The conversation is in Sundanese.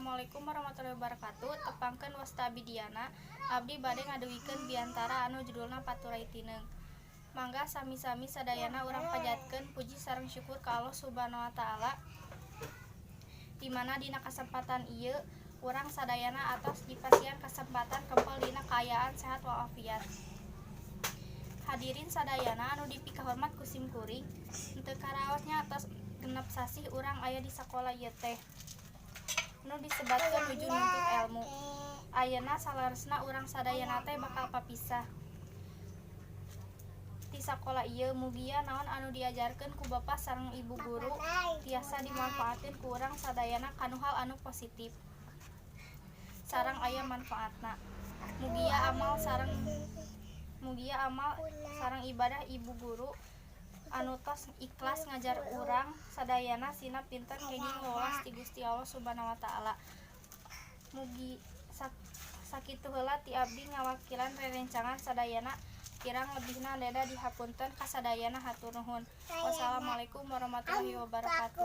Assalamualaikum warahmatullahi wabarakatuh. Tepangkeun wasta Abdiana. Abdi bade ngaduwikeun biantara anu judulna Paturai Tineng. Mangga sami-sami sadayana urang pajatkeun puji sareng syukur ka Allah Subhanahu wa taala. Di mana dina kasempatan ieu urang sadayana atos dipasihan kesempatan kempel dina kaayaan sehat walafiat. Hadirin sadayana anu dipikahormat ku simkuring, henteu karaosnya atos genep sasih urang aya di sakola ieu teh. Nu disebatkeun nuju nuntut ilmu. Ayeuna salaresna urang sadayana teh bakal papisah. Di sakola ieu mugia naon anu diajarkeun ku Bapa sareng Ibu guru tiasa dimanfaatkeun ku urang sadayana kanu hal anu positif. Sareng aya manfaatna. Mugia amal sareng ibadah Ibu guru anu tos ikhlas ngajar urang sadayana sina pinter kenging lolos ti Gusti Allah Subhanahu wa taala. Mugi sakitu heula ti abdi ngawakilan rerencangan sadayana, kirang lebihna deda dihapunten ka sadayana hatur nuhun. Wassalamualaikum warahmatullahi wabarakatuh.